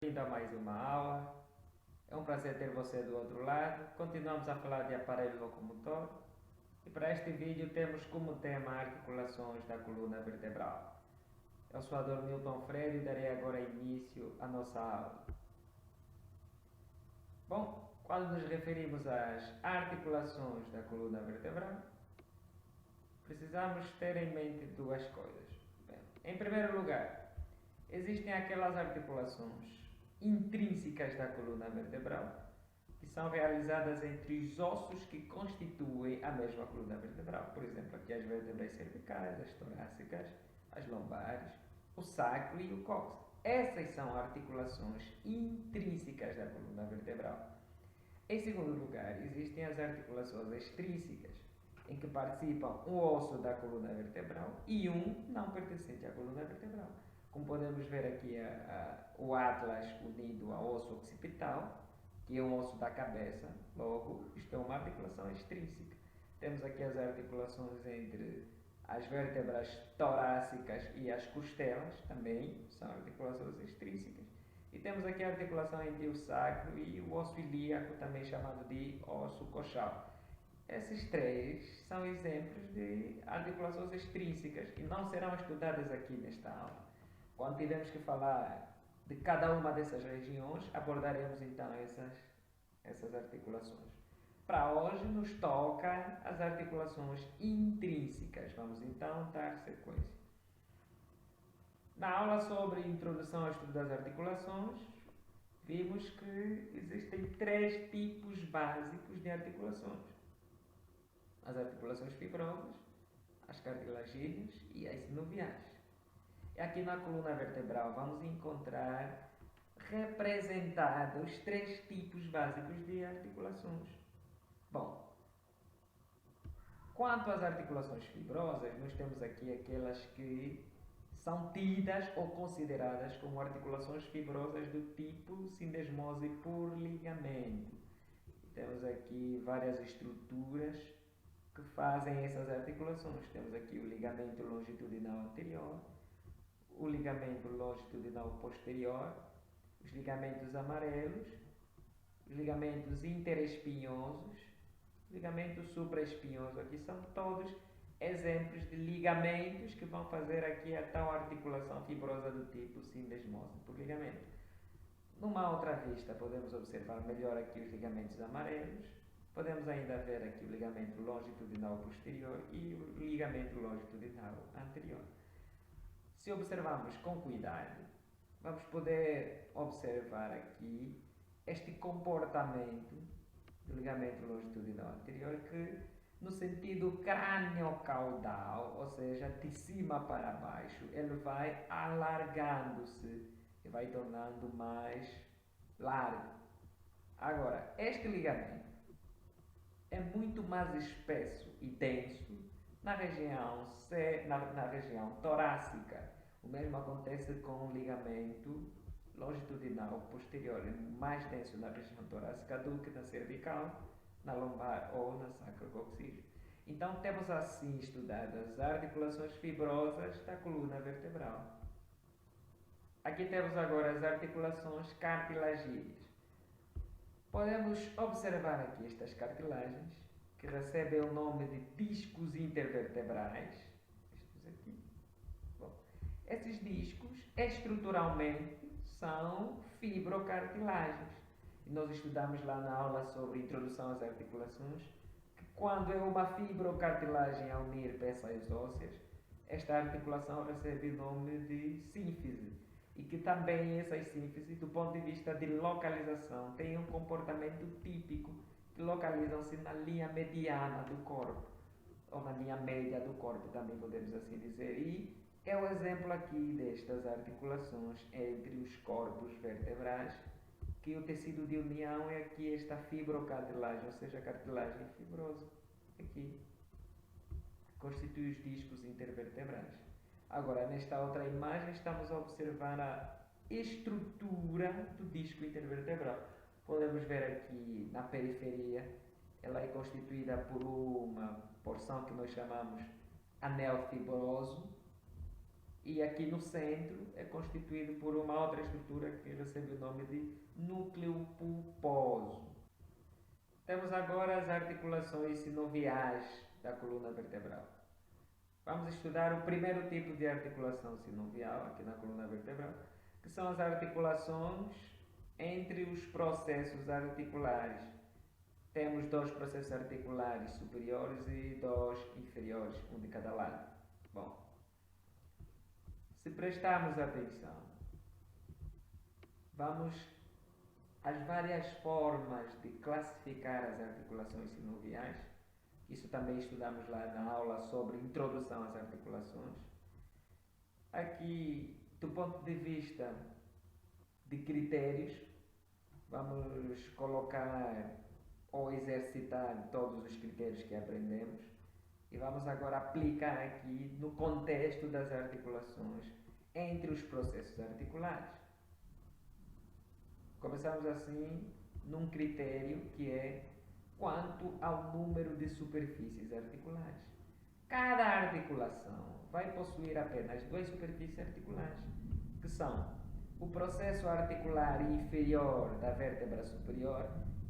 Bem-vindo a mais uma aula. É um prazer ter você do outro lado. Continuamos a falar de aparelho locomotor e para este vídeo temos como tema articulações da coluna vertebral. Eu sou a Dr. Milton Freire e darei agora início à nossa aula. Bom, quando nos referimos às articulações da coluna vertebral, precisamos ter em mente duas coisas. Bem, em primeiro lugar, existem aquelas articulações intrínsecas da coluna vertebral, que são realizadas entre os ossos que constituem a mesma coluna vertebral. Por exemplo, aqui as vértebras cervicais, as torácicas, as lombares, o sacro e o cóccix. Essas são articulações intrínsecas da coluna vertebral. Em segundo lugar, existem as articulações extrínsecas, em que participam um osso da coluna vertebral e um não pertencente à coluna vertebral. Como podemos ver aqui, o atlas unido ao osso occipital, que é um osso da cabeça, logo, isto é uma articulação extrínseca. Temos aqui as articulações entre as vértebras torácicas e as costelas, também são articulações extrínsecas. E temos aqui a articulação entre o sacro e o osso ilíaco, também chamado de osso coxal. Esses três são exemplos de articulações extrínsecas e não serão estudadas aqui nesta aula. Quando tivermos que falar de cada uma dessas regiões, abordaremos então essas articulações. Para hoje nos toca as articulações intrínsecas. Vamos então dar sequência. Na aula sobre introdução ao estudo das articulações, vimos que existem três tipos básicos de articulações: as articulações fibrosas, as cartilaginhas e as sinoviais. E aqui na coluna vertebral vamos encontrar representados os três tipos básicos de articulações. Bom, quanto às articulações fibrosas, nós temos aqui aquelas que são tidas ou consideradas como articulações fibrosas do tipo sindesmose por ligamento. Temos aqui várias estruturas que fazem essas articulações. Temos aqui o ligamento longitudinal anterior, o ligamento longitudinal posterior, os ligamentos amarelos, os ligamentos interespinhosos, ligamento supraespinhoso. Aqui são todos exemplos de ligamentos que vão fazer aqui a tal articulação fibrosa do tipo sindesmose por ligamento. Numa outra vista podemos observar melhor aqui os ligamentos amarelos. Podemos ainda ver aqui o ligamento longitudinal posterior e o ligamento longitudinal anterior. Se observarmos com cuidado, vamos poder observar aqui este comportamento do ligamento longitudinal anterior que, no sentido crânio-caudal, ou seja, de cima para baixo, ele vai alargando-se e vai tornando mais largo. Agora, este ligamento é muito mais espesso e denso na região torácica. O mesmo acontece com o ligamento longitudinal posterior, é mais denso na região torácica do que na cervical, na lombar ou na sacrococcígea. Então temos assim estudado as articulações fibrosas da coluna vertebral. Aqui temos agora as articulações cartilagíneas. Podemos observar aqui estas cartilagens, que recebem o nome de discos intervertebrais. Estes aqui. Bom, esses discos, estruturalmente, são fibrocartilagens. E nós estudamos lá na aula sobre introdução às articulações, que quando é uma fibrocartilagem a unir peças ósseas, esta articulação recebe o nome de sínfise. E que também essas sínfises, do ponto de vista de localização, têm um comportamento típico, que localizam-se na linha mediana do corpo, ou na linha média do corpo, também podemos assim dizer. E é o exemplo aqui destas articulações entre os corpos vertebrais, que o tecido de união é aqui esta fibrocartilagem, ou seja, a cartilagem fibrosa, aqui, constitui os discos intervertebrais. Agora, nesta outra imagem, estamos a observar a estrutura do disco intervertebral. Podemos ver aqui na periferia, ela é constituída por uma porção que nós chamamos anel fibroso, E aqui no centro é constituído por uma outra estrutura que recebe o nome de núcleo pulposo. Temos agora as articulações sinoviais da coluna vertebral. Vamos estudar o primeiro tipo de articulação sinovial aqui na coluna vertebral, que são as articulações entre os processos articulares. Temos dois processos articulares superiores e dois inferiores, um de cada lado. Bom, se prestarmos atenção, vamos às várias formas de classificar as articulações sinoviais. Isso também estudamos lá na aula sobre introdução às articulações. Aqui, do ponto de vista de critérios, vamos colocar ou exercitar todos os critérios que aprendemos e vamos agora aplicar aqui no contexto das articulações entre os processos articulares. Começamos assim num critério que é quanto ao número de superfícies articulares. Cada articulação vai possuir apenas duas superfícies articulares, que são o processo articular inferior da vértebra superior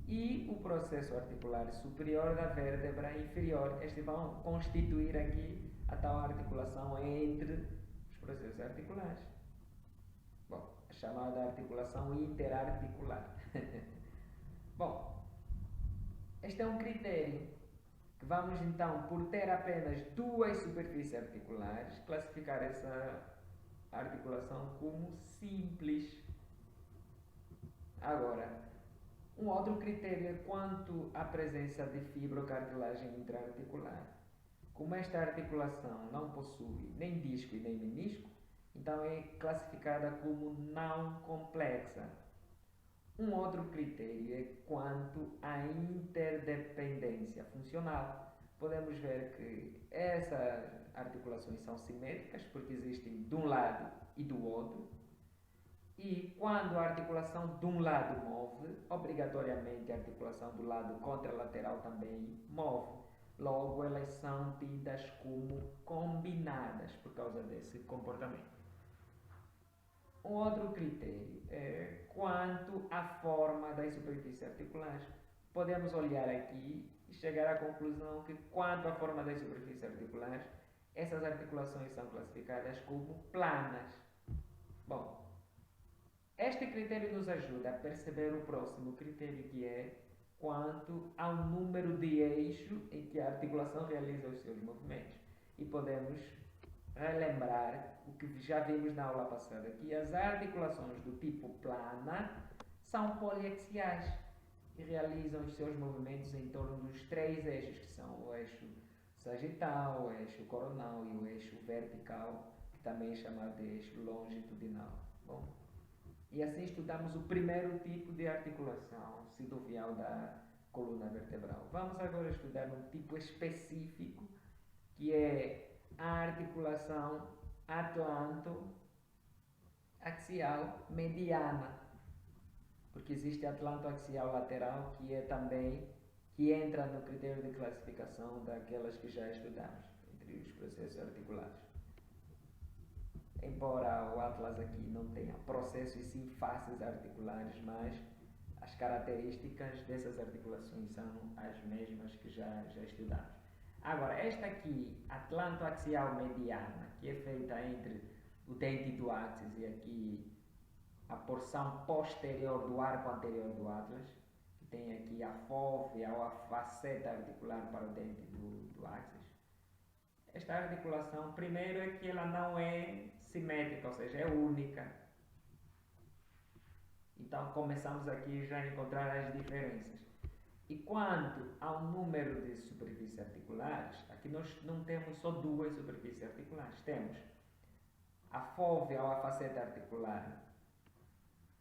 e o processo articular superior da vértebra inferior. Estes vão constituir aqui a tal articulação entre os processos articulares. Bom, a chamada articulação interarticular. Bom, este é um critério que vamos então, por ter apenas duas superfícies articulares, classificar essa articulação como simples. Agora, um outro critério é quanto à presença de fibrocartilagem intraarticular. Como esta articulação não possui nem disco e nem menisco, então é classificada como não complexa. Um outro critério é quanto à interdependência funcional. Podemos ver que essas articulações são simétricas porque existem de um lado e do outro. E quando a articulação de um lado move, obrigatoriamente a articulação do lado contralateral também move. Logo, elas são tidas como combinadas por causa desse comportamento. Um outro critério é quanto à forma das superfícies articulares. Podemos olhar aqui e chegar à conclusão que, quanto à forma das superfícies articulares, essas articulações são classificadas como planas. Bom, este critério nos ajuda a perceber o próximo critério, que é quanto ao número de eixos em que a articulação realiza os seus movimentos. E podemos relembrar o que já vimos na aula passada, que as articulações do tipo plana são poliaxiais e realizam os seus movimentos em torno dos três eixos, que são o eixo sagital, o eixo coronal e o eixo vertical, que também é chamado de eixo longitudinal. Bom, e assim estudamos o primeiro tipo de articulação sinovial da coluna vertebral. Vamos agora estudar um tipo específico, que é a articulação atlanto-axial mediana, porque existe atlanto-axial lateral, que é também, que entra no critério de classificação daquelas que já estudamos, entre os processos articulares. Embora o atlas aqui não tenha processos e sim faces articulares, mas as características dessas articulações são as mesmas que já estudamos. Agora, esta aqui, atlanto-axial mediana, que é feita entre o dente do áxis e aqui a porção posterior do arco anterior do atlas, que tem aqui a fóvea ou a faceta articular para o dente do áxis. Esta articulação, primeiro, é que ela não é simétrica, ou seja, é única. Então, começamos aqui já a encontrar as diferenças. E quanto ao número de superfícies articulares, aqui nós não temos só duas superfícies articulares. Temos a fóvea ou a faceta articular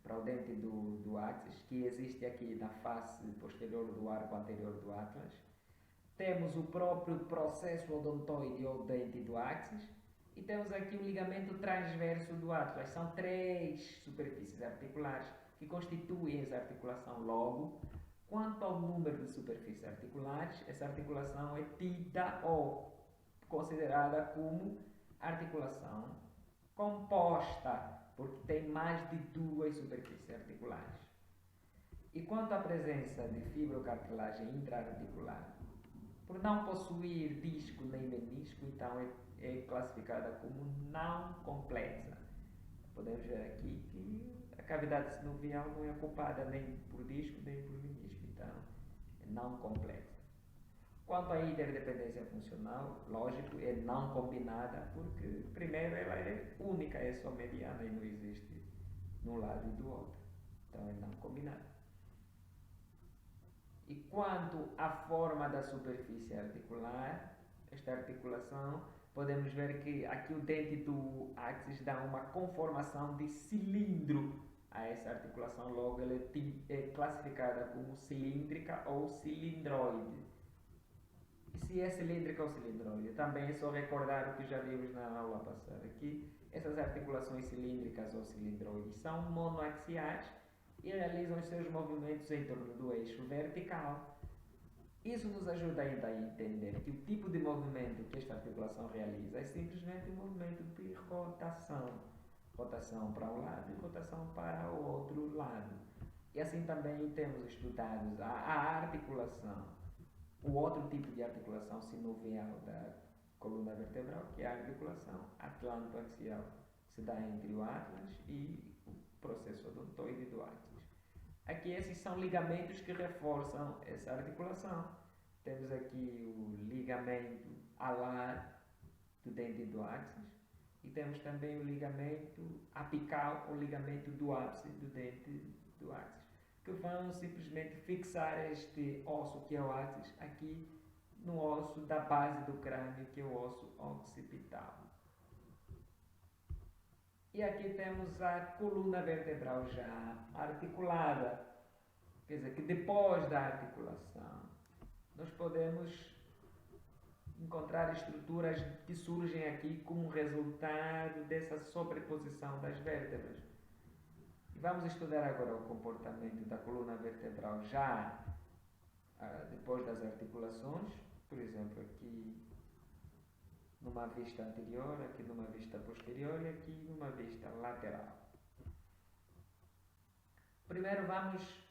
para o dente do áxis, que existe aqui na face posterior do arco anterior do atlas. Temos o próprio processo odontoide ou dente do áxis. E temos aqui o ligamento transverso do atlas. São três superfícies articulares que constituem essa articulação. Logo, quanto ao número de superfícies articulares, essa articulação é tida ou considerada como articulação composta, porque tem mais de duas superfícies articulares. E quanto à presença de fibrocartilagem intraarticular, por não possuir disco nem menisco, então é classificada como não complexa. Podemos ver aqui que a cavidade sinovial não é ocupada nem por disco nem por menisco, então é não complexa. Quanto à interdependência funcional, lógico, é não combinada, porque primeiro ela é única, é só mediana e não existe de um lado e do outro. Então é não combinada. E quanto à forma da superfície articular, esta articulação, podemos ver que aqui o dente do áxis dá uma conformação de cilindro a essa articulação, logo ela é classificada como cilíndrica ou cilindroide. E se é cilíndrica ou cilindroide? Também é só recordar o que já vimos na aula passada aqui. Essas articulações cilíndricas ou cilindroides são monoaxiais e realizam os seus movimentos em torno do eixo vertical. Isso nos ajuda ainda a entender que o tipo de movimento que esta articulação realiza é simplesmente um movimento de rotação. Rotação para um lado e rotação para o outro lado. E assim também temos estudados a articulação, o outro tipo de articulação sinovial da coluna vertebral, que é a articulação atlantoaxial, que se dá entre o atlas e o processo odontoide do áxis. Aqui esses são ligamentos que reforçam essa articulação. Temos aqui o ligamento alar do dente do áxis e temos também o ligamento apical ou ligamento do ápice do dente do áxis, que vão simplesmente fixar este osso que é o áxis aqui no osso da base do crânio, que é o osso occipital. E aqui temos a coluna vertebral já articulada, quer dizer que depois da articulação nós podemos encontrar estruturas que surgem aqui como resultado dessa sobreposição das vértebras. E vamos estudar agora o comportamento da coluna vertebral já depois das articulações, por exemplo aqui numa vista anterior, aqui numa vista posterior e aqui numa vista lateral. Primeiro vamos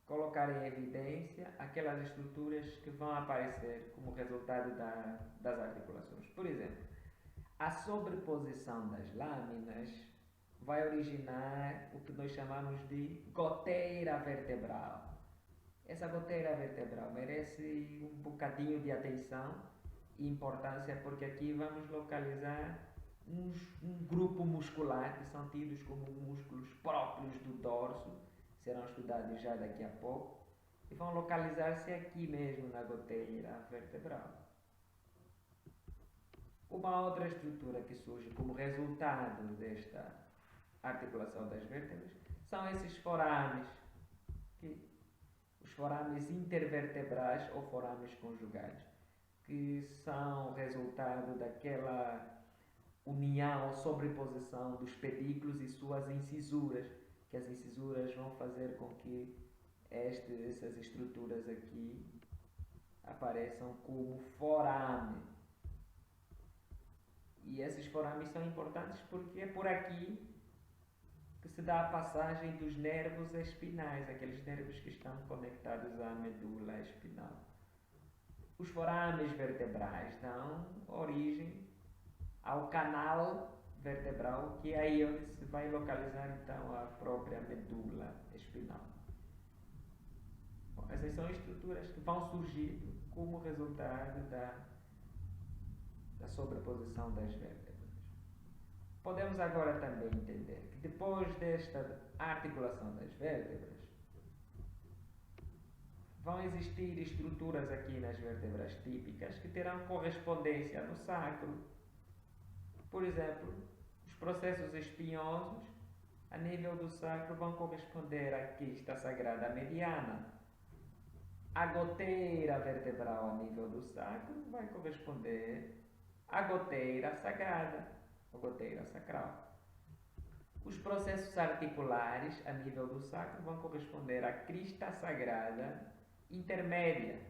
colocar em evidência aquelas estruturas que vão aparecer como resultado das articulações. Por exemplo, a sobreposição das lâminas vai originar o que nós chamamos de goteira vertebral. Essa goteira vertebral merece um bocadinho de atenção e importância, porque aqui vamos localizar um grupo muscular que são tidos como músculos próprios do dorso, serão estudados já daqui a pouco, e vão localizar-se aqui mesmo na goteira vertebral. Uma outra estrutura que surge como resultado desta articulação das vértebras são esses forames, os forames intervertebrais ou forames conjugais, que são resultado daquela união ou sobreposição dos pedículos e suas incisuras, que as incisuras vão fazer com que essas estruturas aqui apareçam como forame. E esses forames são importantes porque é por aqui que se dá a passagem dos nervos espinais, aqueles nervos que estão conectados à medula espinal. Os forames vertebrais dão origem ao canal vertebral, que é aí onde se vai localizar então a própria medula espinal. Bom, essas são estruturas que vão surgir como resultado da sobreposição das vértebras. Podemos agora também entender que depois desta articulação das vértebras, vão existir estruturas aqui nas vértebras típicas que terão correspondência no sacro. Por exemplo, os processos espinhosos a nível do sacro vão corresponder à quista sagrada mediana. A goteira vertebral a nível do sacro vai corresponder à goteira sagrada, a goteira sacral. Os processos articulares a nível do sacro vão corresponder à crista sagrada intermédia,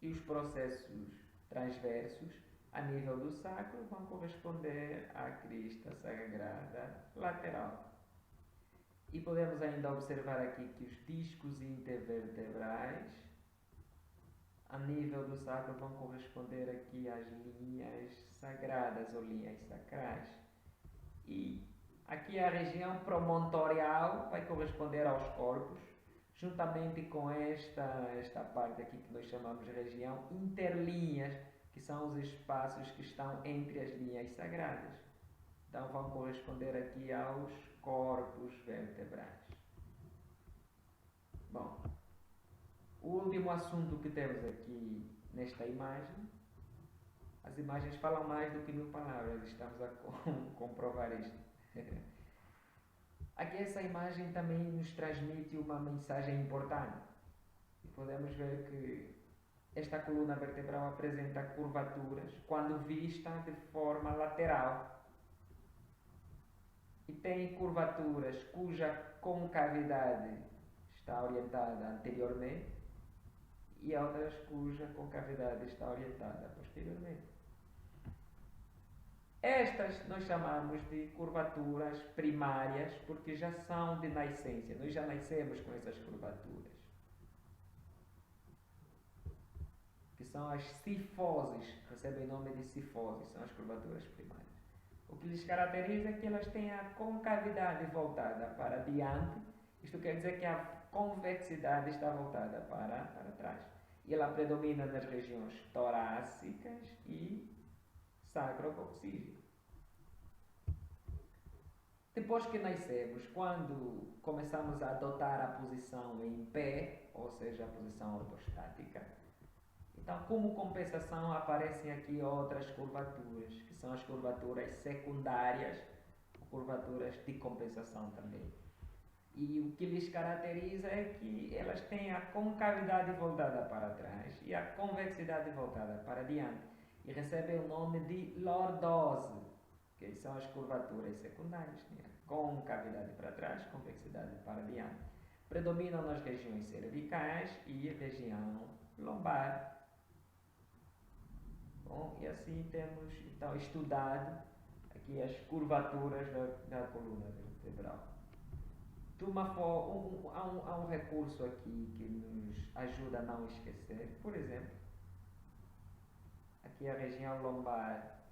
e os processos transversos a nível do sacro vão corresponder à crista sagrada lateral. E podemos ainda observar aqui que os discos intervertebrais a nível do sacro vão corresponder aqui às linhas sagradas ou linhas sacrais. E aqui a região promontorial vai corresponder aos corpos, juntamente com esta parte aqui que nós chamamos de região interlinhas, que são os espaços que estão entre as linhas sagradas. Então vão corresponder aqui aos corpos vertebrais. Bom, o último assunto que temos aqui nesta imagem, as imagens falam mais do que 1000 palavras, estamos a comprovar isto. Aqui essa imagem também nos transmite uma mensagem importante. Podemos ver que esta coluna vertebral apresenta curvaturas quando vista de forma lateral. E tem curvaturas cuja concavidade está orientada anteriormente e outras cuja concavidade está orientada posteriormente. Estas nós chamamos de curvaturas primárias porque já são de nascença, nós já nascemos com essas curvaturas, que são as cifoses, recebem o nome de cifoses, são as curvaturas primárias. O que lhes caracteriza é que elas têm a concavidade voltada para diante, isto quer dizer que a convexidade está voltada para trás. E ela predomina nas regiões torácicas e sacrococcígeo. Depois que nascemos, quando começamos a adotar a posição em pé, ou seja, a posição ortostática, então como compensação aparecem aqui outras curvaturas, que são as curvaturas secundárias, curvaturas de compensação também. E o que lhes caracteriza é que elas têm a concavidade voltada para trás e a convexidade voltada para diante. E recebem o nome de lordose, que são as curvaturas secundárias, né? Concavidade para trás, convexidade para diante. Predominam nas regiões cervicais e região lombar. Bom, e assim temos então estudado aqui as curvaturas da coluna vertebral. Há um recurso aqui que nos ajuda a não esquecer. Por exemplo, aqui a região lombar,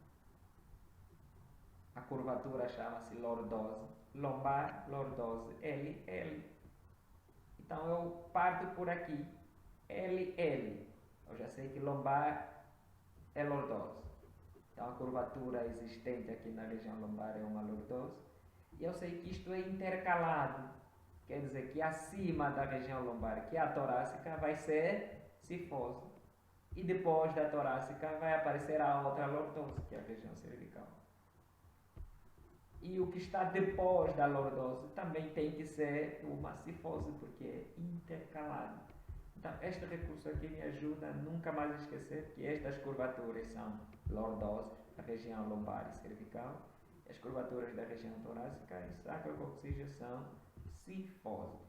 a curvatura chama-se lordose. Lombar, lordose, LL. Então eu parto por aqui, LL. Eu já sei que lombar é lordose. Então a curvatura existente aqui na região lombar é uma lordose. E eu sei que isto é intercalado. Quer dizer que acima da região lombar, que é a torácica, vai ser cifose. E depois da torácica vai aparecer a outra lordose, que é a região cervical. E o que está depois da lordose também tem que ser uma cifose, porque é intercalado. Então, este recurso aqui me ajuda a nunca mais esquecer que estas curvaturas são lordose, a região lombar e cervical. As curvaturas da região torácica e sacrococcígeo são cifoses.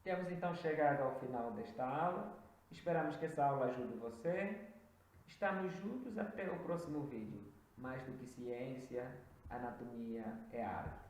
Temos então chegado ao final desta aula. Esperamos que essa aula ajude você. Estamos juntos até o próximo vídeo. Mais do que ciência, anatomia é arte.